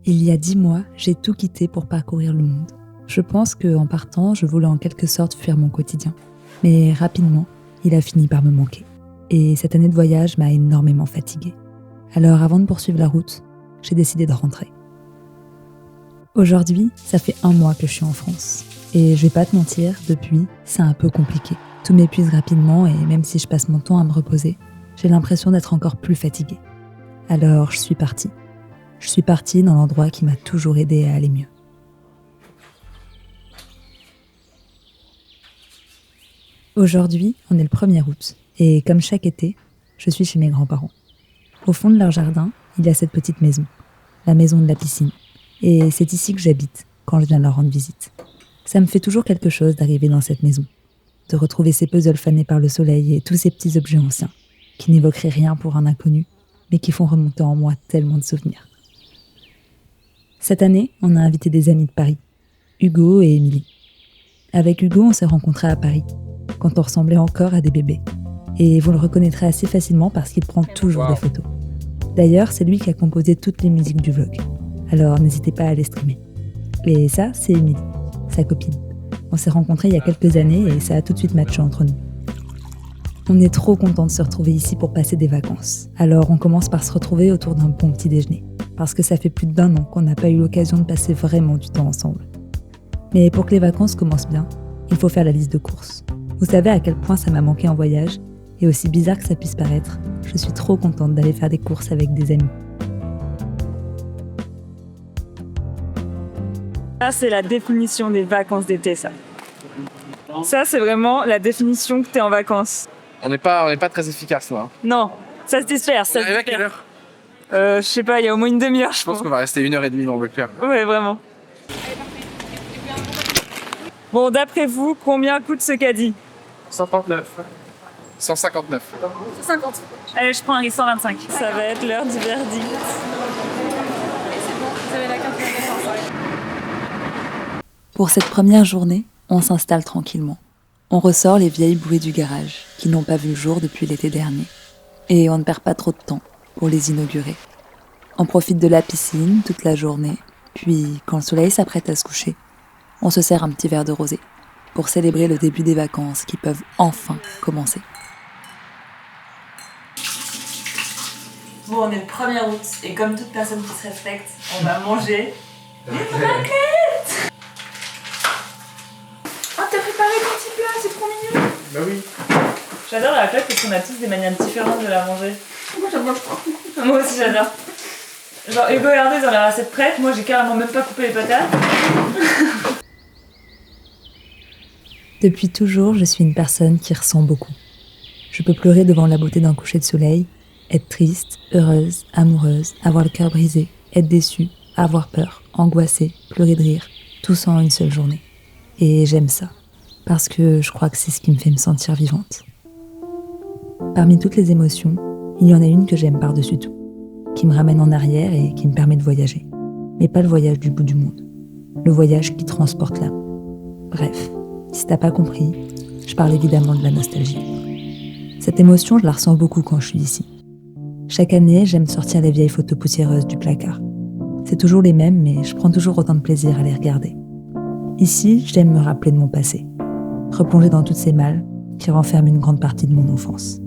Il y a 10 mois, j'ai tout quitté pour parcourir le monde. Je pense qu'en partant, je voulais en quelque sorte fuir mon quotidien. Mais rapidement, il a fini par me manquer. Et cette année de voyage m'a énormément fatiguée. Alors avant de poursuivre la route, j'ai décidé de rentrer. Aujourd'hui, ça fait 1 mois que je suis en France. Et je vais pas te mentir, depuis, c'est un peu compliqué. Tout m'épuise rapidement et même si je passe mon temps à me reposer, j'ai l'impression d'être encore plus fatiguée. Alors je suis partie. Je suis partie dans l'endroit qui m'a toujours aidée à aller mieux. Aujourd'hui, on est le 1er août, et comme chaque été, je suis chez mes grands-parents. Au fond de leur jardin, il y a cette petite maison, la maison de la piscine. Et c'est ici que j'habite, quand je viens leur rendre visite. Ça me fait toujours quelque chose d'arriver dans cette maison, de retrouver ces puzzles fanés par le soleil et tous ces petits objets anciens, qui n'évoqueraient rien pour un inconnu, mais qui font remonter en moi tellement de souvenirs. Cette année, on a invité des amis de Paris, Hugo et Émilie. Avec Hugo, on s'est rencontrés à Paris, quand on ressemblait encore à des bébés. Et vous le reconnaîtrez assez facilement parce qu'il prend toujours des photos. D'ailleurs, c'est lui qui a composé toutes les musiques du vlog. Alors n'hésitez pas à les streamer. Et ça, c'est Émilie, sa copine. On s'est rencontrés il y a quelques années et ça a tout de suite matché entre nous. On est trop contents de se retrouver ici pour passer des vacances. Alors on commence par se retrouver autour d'un bon petit déjeuner. Parce que ça fait plus d'1 an qu'on n'a pas eu l'occasion de passer vraiment du temps ensemble. Mais pour que les vacances commencent bien, il faut faire la liste de courses. Vous savez à quel point ça m'a manqué en voyage, et aussi bizarre que ça puisse paraître, je suis trop contente d'aller faire des courses avec des amis. Ça, c'est la définition des vacances d'été, ça. Ça, c'est vraiment la définition que t'es en vacances. On n'est pas très efficace, là. Non, ça se disperse. On arrive à quelle heure ? Je sais pas, il y a au moins une demi-heure, Je pense qu'on va rester 1h30 dans Leclerc. Ouais, vraiment. Bon, d'après vous, combien coûte ce caddie ? 139. 159. 150. Allez, je prends un 125. Ça va être l'heure du verdict. Vous avez la carte de vacances. Pour cette première journée, on s'installe tranquillement. On ressort les vieilles bouées du garage, qui n'ont pas vu le jour depuis l'été dernier. Et on ne perd pas trop de temps pour les inaugurer. On profite de la piscine toute la journée, puis quand le soleil s'apprête à se coucher, on se sert un petit verre de rosé pour célébrer le début des vacances qui peuvent enfin commencer. Bon, on est le 1er août, et comme toute personne qui se respecte, on va manger une raclette. Oh, t'as préparé ton petit plat, c'est trop mignon. Bah oui. J'adore la raclette parce qu'on a tous des manières différentes de la manger. Moi, j'en mange pas. Moi aussi, j'adore. Genre, Hugo et Arnaud, ils ont la recette prête, moi j'ai carrément même pas coupé les patates. Depuis toujours, je suis une personne qui ressent beaucoup. Je peux pleurer devant la beauté d'un coucher de soleil, être triste, heureuse, amoureuse, avoir le cœur brisé, être déçue, avoir peur, angoissée, pleurer de rire, tout ça en une seule journée. Et j'aime ça, parce que je crois que c'est ce qui me fait me sentir vivante. Parmi toutes les émotions, il y en a une que j'aime par-dessus tout, qui me ramène en arrière et qui me permet de voyager. Mais pas le voyage du bout du monde, le voyage qui transporte l'âme. Bref, si t'as pas compris, je parle évidemment de la nostalgie. Cette émotion, je la ressens beaucoup quand je suis ici. Chaque année, j'aime sortir les vieilles photos poussiéreuses du placard. C'est toujours les mêmes, mais je prends toujours autant de plaisir à les regarder. Ici, j'aime me rappeler de mon passé, replonger dans toutes ces malles qui renferment une grande partie de mon enfance.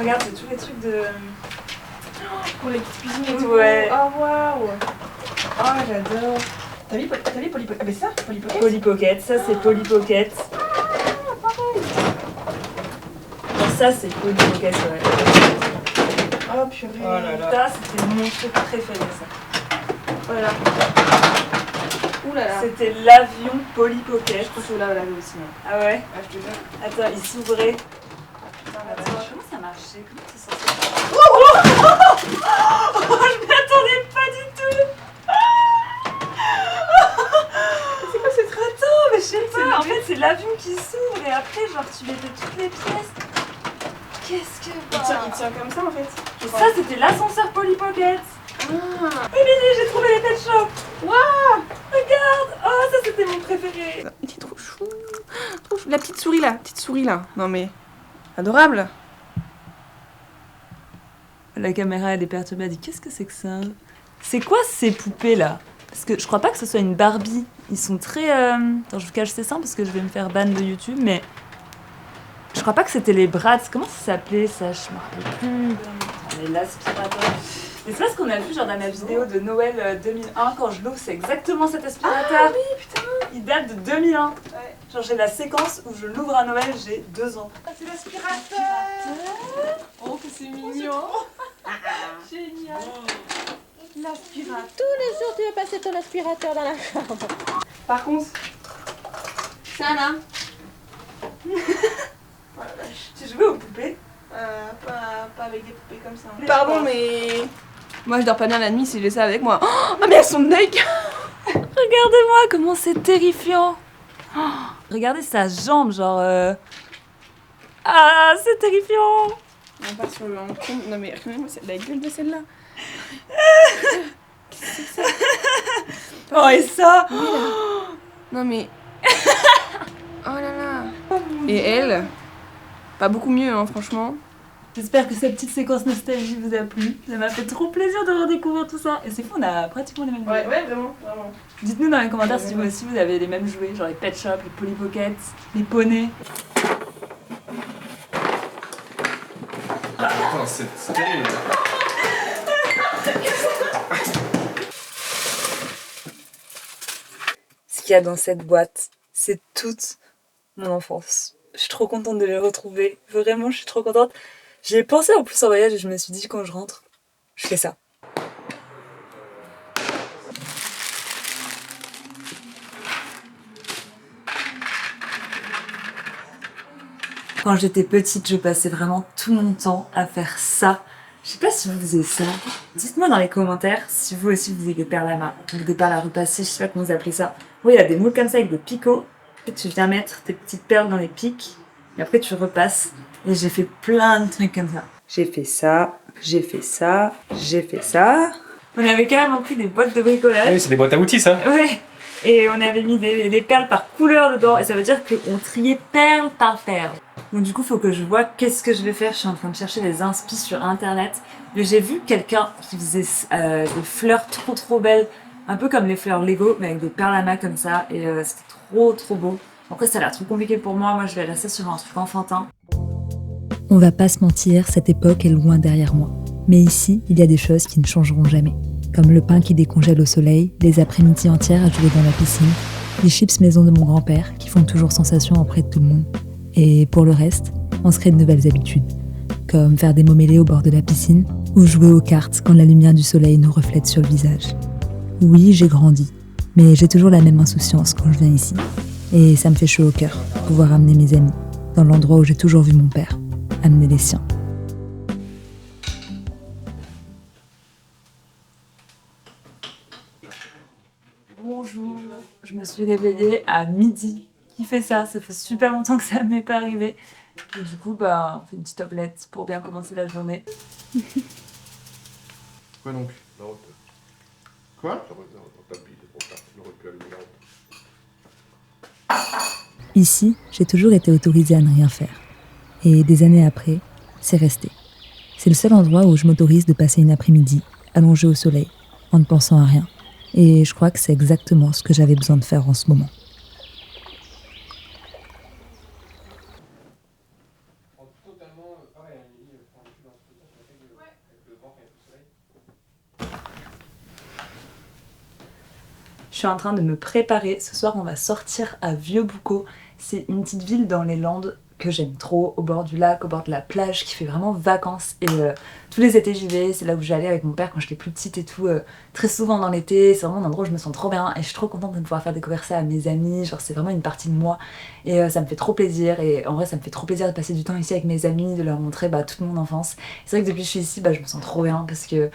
Regarde, c'est tous les trucs de... Pour les petites cuisines et tout. Ouais. Oh, waouh. Oh, j'adore. T'as vu Polly Pocket? Ah, mais ça, Polly Pocket. Polly Pocket, ça c'est Polly Pocket. Non, ça c'est Polly Pocket, ouais. Oh, purée. Oh là là. Ça c'était mon truc préféré, ça. Voilà. Ouh là là. C'était l'avion Polly Pocket. Je crois que là, aussi. Hein. Ah ouais? Ah, je te jure. Attends, il s'ouvrait. Attends, Comment ça marchait? Comment c'est censé... Je m'y attendais pas du tout. c'est quoi cette raton? Non, mais je sais pas, en fait c'est l'avion qui s'ouvre et après genre tu mettais toutes les pièces. Qu'est-ce que... Il tient comme ça en fait. Et ça c'était l'ascenseur Polly Pocket. Ah. Émilie, j'ai trouvé les pet shops. Waouh. Regarde. Oh, ça c'était mon préféré. Il est trop chou. Trop chou. La petite souris là. Non mais... Adorable. La caméra elle est perturbée, elle dit qu'est-ce que c'est que ça? C'est quoi ces poupées là? Parce que je crois pas que ce soit une Barbie. Ils sont très... Attends, je vous cache ces seins parce que je vais me faire ban de YouTube, mais... Je crois pas que c'était les Bratz. Comment ça s'appelait ça? Je me rappelle plus. Mais l'aspirateur. Mais c'est parce qu'on a vu genre dans ma vidéo de Noël 2001, quand je l'ouvre, c'est exactement cet aspirateur. Ah oui, putain. Il date de 2001. Ouais. Genre j'ai la séquence où je l'ouvre à Noël, j'ai 2 ans. Ah, c'est l'aspirateur. Oh, que c'est mignon. Génial. L'aspirateur. Tous les jours, tu vas passer ton aspirateur dans la chambre. Par contre, ça là, Tu jouais aux poupées? pas avec des poupées comme ça. Pardon, mais moi je dors pas bien la nuit si j'ai ça avec moi. Oh, mais elles sont naked. Regardez-moi comment c'est terrifiant. Oh, regardez sa jambe, genre... Ah, c'est terrifiant. On part sur le compte. Non mais regardez-moi la gueule de celle-là. Oh, et ça Non mais... Oh là là. Et elle, pas beaucoup mieux hein, franchement. J'espère que cette petite séquence nostalgie vous a plu. Ça m'a fait trop plaisir de redécouvrir tout ça. Et c'est fou, on a pratiquement les mêmes jouets. Ouais, vraiment. Dites-nous dans les commentaires si vous aussi vous avez les mêmes jouets, genre les Pet Shop, les Polly Pocket, les poneys. Attends, c'est terrible. Ce qu'il y a dans cette boîte, c'est toute mon enfance. Je suis trop contente de les retrouver. Vraiment, je suis trop contente. J'y ai pensé en plus en voyage et je me suis dit quand je rentre, je fais ça. Quand j'étais petite, je passais vraiment tout mon temps à faire ça. Je sais pas si vous faisiez ça. Dites-moi dans les commentaires si vous aussi vous faisiez des perles à main, ou des perles à repasser, je sais pas comment vous appelez ça. Oui, il y a des moules comme ça avec des picots. Après, tu viens mettre tes petites perles dans les pics et après tu repasses. Et j'ai fait plein de trucs comme ça. J'ai fait ça, j'ai fait ça, j'ai fait ça. On avait carrément pris des boîtes de bricolage. Oui, c'est des boîtes à outils, ça. Ouais. Et on avait mis des perles par couleur dedans. Et ça veut dire qu'on triait perle par perle. Donc du coup, il faut que je vois qu'est-ce que je vais faire. Je suis en train de chercher des inspi sur internet. Mais j'ai vu quelqu'un qui faisait des fleurs trop belles. Un peu comme les fleurs Lego, mais avec des perles à main comme ça. Et c'était trop beau. Après, ça a l'air trop compliqué pour moi. Moi, je vais rester sur un truc enfantin. On va pas se mentir, cette époque est loin derrière moi. Mais ici, il y a des choses qui ne changeront jamais. Comme le pain qui décongèle au soleil, des après-midi entières à jouer dans la piscine, les chips maison de mon grand-père qui font toujours sensation auprès de tout le monde. Et pour le reste, on se crée de nouvelles habitudes, comme faire des mots mêlés au bord de la piscine ou jouer aux cartes quand la lumière du soleil nous reflète sur le visage. Oui, j'ai grandi, mais j'ai toujours la même insouciance quand je viens ici. Et ça me fait chaud au cœur de pouvoir amener mes amis dans l'endroit où j'ai toujours vu mon père amener les siens. Bonjour, je me suis réveillée à midi. Qui fait ça? Ça fait super longtemps que ça ne m'est pas arrivé. Et du coup, on fait une petite omelette pour bien commencer la journée. Quoi donc? Quoi? Ici, j'ai toujours été autorisée à ne rien faire. Et des années après, c'est resté. C'est le seul endroit où je m'autorise de passer une après-midi, allongée au soleil, en ne pensant à rien. Et je crois que c'est exactement ce que j'avais besoin de faire en ce moment. Je suis en train de me préparer. Ce soir, on va sortir à Vieux-Boucau. C'est une petite ville dans les Landes que j'aime trop, au bord du lac, au bord de la plage, qui fait vraiment vacances. Et tous les étés, j'y vais. C'est là où j'allais avec mon père quand j'étais plus petite et tout. Très souvent dans l'été. C'est vraiment un endroit où je me sens trop bien. Et je suis trop contente de pouvoir faire découvrir ça à mes amis. Genre, c'est vraiment une partie de moi. Et ça me fait trop plaisir. Et en vrai, ça me fait trop plaisir de passer du temps ici avec mes amis, de leur montrer toute mon enfance. Et c'est vrai que depuis que je suis ici, je me sens trop bien parce que...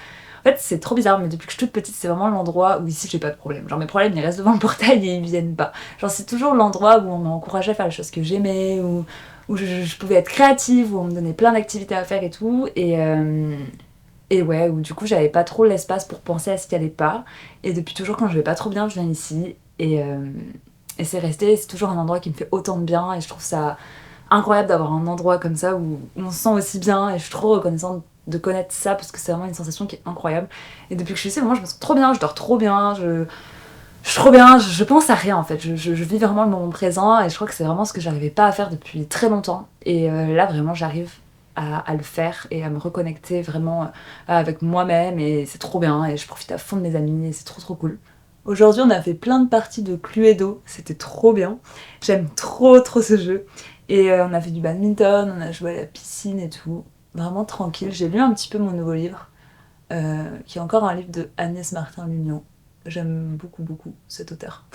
En fait, c'est trop bizarre, mais depuis que je suis toute petite, c'est vraiment l'endroit où ici j'ai pas de problème. Genre, mes problèmes ils restent devant le portail et ils viennent pas. Genre, c'est toujours l'endroit où on m'encourageait à faire les choses que j'aimais, où je pouvais être créative, où on me donnait plein d'activités à faire et tout. Et ouais, où du coup j'avais pas trop l'espace pour penser à ce qui allait pas. Et depuis toujours, quand je vais pas trop bien, je viens ici. Et c'est resté, c'est toujours un endroit qui me fait autant de bien et je trouve ça incroyable d'avoir un endroit comme ça où on se sent aussi bien et je suis trop reconnaissante de connaître ça parce que c'est vraiment une sensation qui est incroyable. Et depuis que je suis ici, vraiment, je me sens trop bien, je dors trop bien, je suis trop bien, je pense à rien en fait. Je vis vraiment le moment présent et je crois que c'est vraiment ce que j'arrivais pas à faire depuis très longtemps. Et là, vraiment, j'arrive à le faire et à me reconnecter vraiment avec moi-même et c'est trop bien et je profite à fond de mes amis et c'est trop cool. Aujourd'hui, on a fait plein de parties de Cluedo, c'était trop bien. J'aime trop ce jeu. Et on a fait du badminton, on a joué à la piscine et tout. Vraiment tranquille. J'ai lu un petit peu mon nouveau livre, qui est encore un livre de Agnès Martin-Lunion. J'aime beaucoup cet auteur.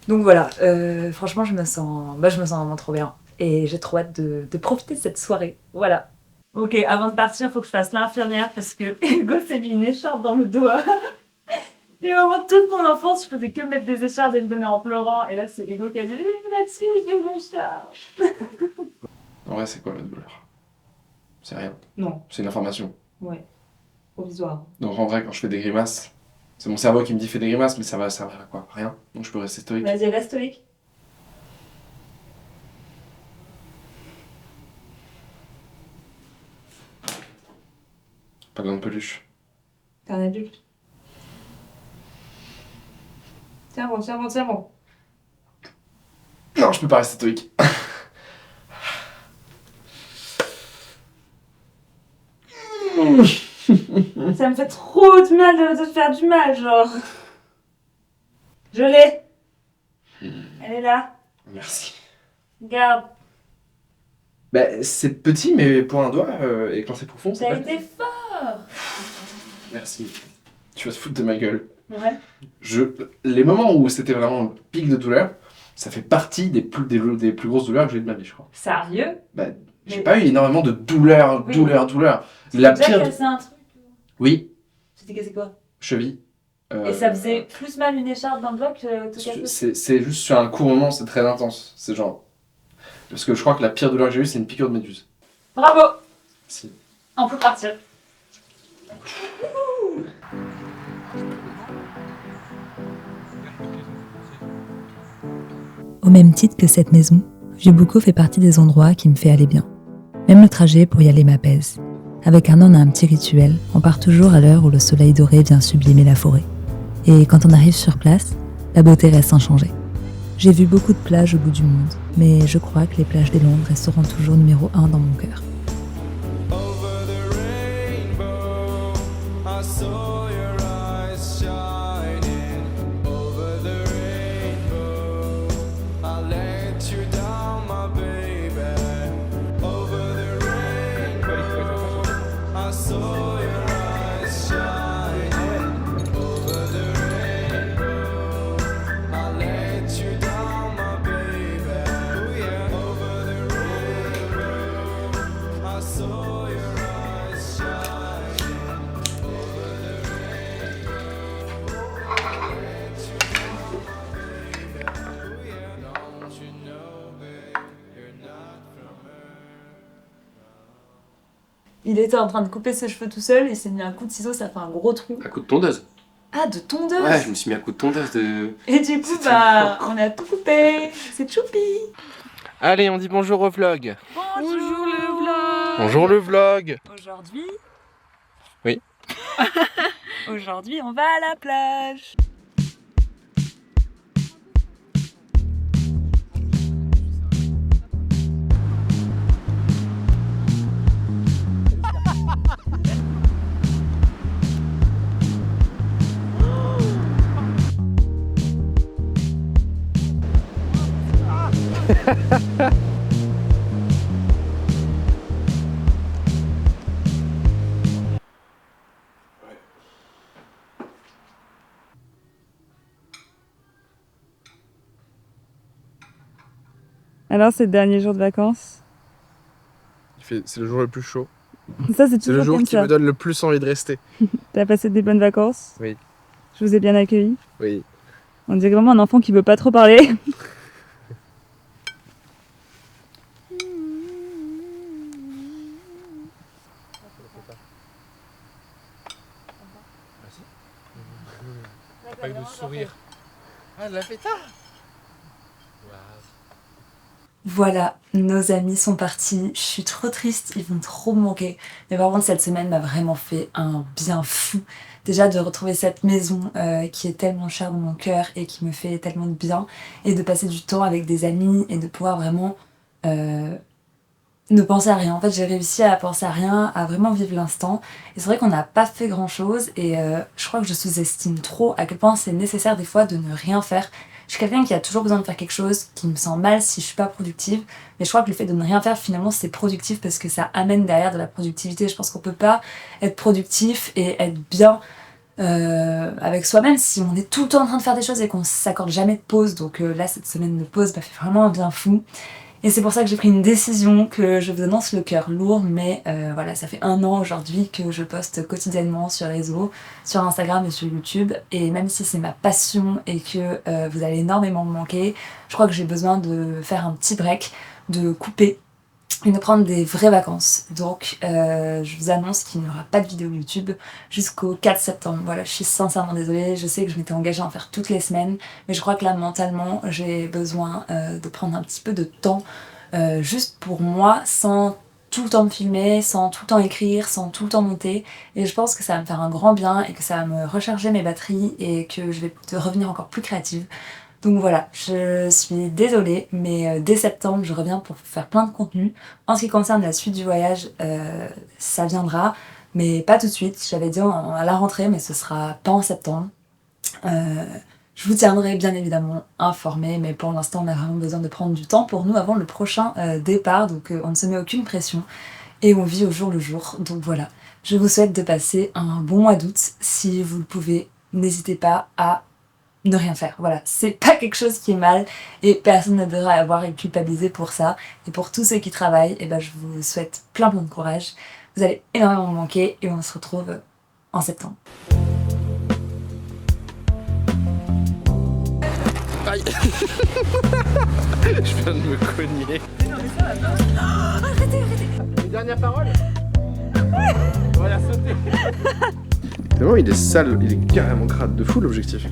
Donc voilà, franchement, je me sens vraiment trop bien. Et j'ai trop hâte de profiter de cette soirée. Voilà. Ok, avant de partir, il faut que je fasse l'infirmière parce que Hugo s'est mis une écharpe dans le doigt. Et vraiment, toute mon enfance, je faisais que mettre des écharpes et me donner en pleurant. Et là, c'est Hugo qui a dit là-dessus, j'ai une écharpe. En vrai, c'est quoi la douleur? C'est rien. Non. C'est une information. Ouais. Provisoire. Donc en vrai, quand je fais des grimaces, c'est mon cerveau qui me dit fais des grimaces, mais ça va servir à quoi? Rien. Donc je peux rester stoïque. Vas-y, reste stoïque. Pas besoin de peluche. T'es un adulte. Tiens bon. Non, je peux pas rester stoïque. Ça me fait trop de mal de te faire du mal, genre. Je l'ai. Elle est là. Merci. Regarde. Bah, c'est petit, mais pour un doigt, et quand c'est profond, c'est T'as pas... été fort. Merci. Tu vas te foutre de ma gueule. Ouais. Les moments où c'était vraiment un pic de douleur, ça fait partie des plus grosses douleurs que j'ai eu de ma vie, je crois. Sérieux? Bah, j'ai Mais- pas eu énormément de douleurs. Oui. La T'as déjà pire... cassé un truc? Oui, Tu t'es cassé quoi? cheville. Et ça faisait plus mal une écharpe dans le doigt que te casser? C'est juste sur un court moment, c'est très intense. C'est genre... Parce que je crois que la pire douleur que j'ai eue, c'est une piqûre de méduse. Bravo! Si. On peut partir. Au même titre que cette maison, Vieux-Boucau fait partie des endroits qui me fait aller bien. Même le trajet pour y aller m'apaise. Avec un petit rituel, on part toujours à l'heure où le soleil doré vient sublimer la forêt. Et quand on arrive sur place, la beauté reste inchangée. J'ai vu beaucoup de plages au bout du monde, mais je crois que les plages des Landes resteront toujours numéro 1 dans mon cœur. Over the rainbow, I saw your eyes shining. Over the rainbow, I let you down, my baby. Over the rainbow, I saw your eyes shining. Over the rainbow, I let you down, my baby. Oh yeah. Over the rainbow, I saw your eyes shining. Over the rainbow, I let you down, my baby. Oh yeah. Don't you know, babe, you're not from Earth. Il était en train de couper ses cheveux tout seul, il s'est mis un coup de ciseau, ça fait un gros trou. Un coup de tondeuse. Ah, de tondeuse! Ouais, je me suis mis un coup de tondeuse de... Et du coup, C'était bah, on a tout coupé. C'est choupi. Allez, on dit bonjour au vlog. Bonjour le vlog. Bonjour le vlog. Aujourd'hui. Oui. Aujourd'hui, on va à la plage. Alors, c'est le dernier jour de vacances. C'est le jour le plus chaud. Ça, c'est C'est le toujours jour comme qui ça. me donne le plus envie de rester. T'as passé des bonnes vacances? Oui. Je vous ai bien accueilli. Oui. On dirait vraiment un enfant qui veut pas trop parler. Pas de sourire. Ah, de la feta. Voilà, nos amis sont partis. Je suis trop triste, ils vont trop me manquer. Mais par contre, cette semaine m'a vraiment fait un bien fou. Déjà de retrouver cette maison qui est tellement chère dans mon cœur et qui me fait tellement de bien. Et de passer du temps avec des amis et de pouvoir vraiment ne penser à rien. En fait, j'ai réussi à penser à rien, à vraiment vivre l'instant. Et c'est vrai qu'on n'a pas fait grand-chose. Et je crois que je sous-estime trop à quel point c'est nécessaire des fois de ne rien faire. Je suis quelqu'un qui a toujours besoin de faire quelque chose, qui me sent mal si je suis pas productive. Mais je crois que le fait de ne rien faire, finalement, c'est productif parce que ça amène derrière de la productivité. Je pense qu'on peut pas être productif et être bien avec soi-même si on est tout le temps en train de faire des choses et qu'on s'accorde jamais de pause. Donc là, cette semaine de pause m'a fait vraiment un bien fou. Et c'est pour ça que j'ai pris une décision que je vous annonce le cœur lourd, mais voilà, ça fait 1 an aujourd'hui que je poste quotidiennement sur les réseaux, sur Instagram et sur YouTube. Et même si c'est ma passion et que vous allez énormément me manquer, je crois que j'ai besoin de faire un petit break, de couper et de prendre des vraies vacances. Donc je vous annonce qu'il n'y aura pas de vidéo YouTube jusqu'au 4 septembre. Voilà, je suis sincèrement désolée, je sais que je m'étais engagée à en faire toutes les semaines, mais je crois que là mentalement j'ai besoin de prendre un petit peu de temps juste pour moi, sans tout le temps me filmer, sans tout le temps écrire, sans tout le temps monter. Et je pense que ça va me faire un grand bien et que ça va me recharger mes batteries et que je vais revenir encore plus créative. Donc voilà, je suis désolée, mais dès septembre, je reviens pour faire plein de contenu. En ce qui concerne la suite du voyage, ça viendra, mais pas tout de suite. J'avais dit à la rentrée, mais ce sera pas en septembre. Je vous tiendrai bien évidemment informé, mais pour l'instant, on a vraiment besoin de prendre du temps pour nous avant le prochain départ. Donc on ne se met aucune pression et on vit au jour le jour. Donc voilà, je vous souhaite de passer un bon mois d'août. Si vous le pouvez, n'hésitez pas à ne rien faire. Voilà, c'est pas quelque chose qui est mal et personne ne devrait avoir à être culpabilisé pour ça. Et pour tous ceux qui travaillent, je vous souhaite plein de courage. Vous allez énormément me manquer et on se retrouve en septembre. Aïe. Je viens de me cogner. Arrêtez. Une dernière parole. On va la sauter. Tellement il est sale, il est carrément crade de fou l'objectif.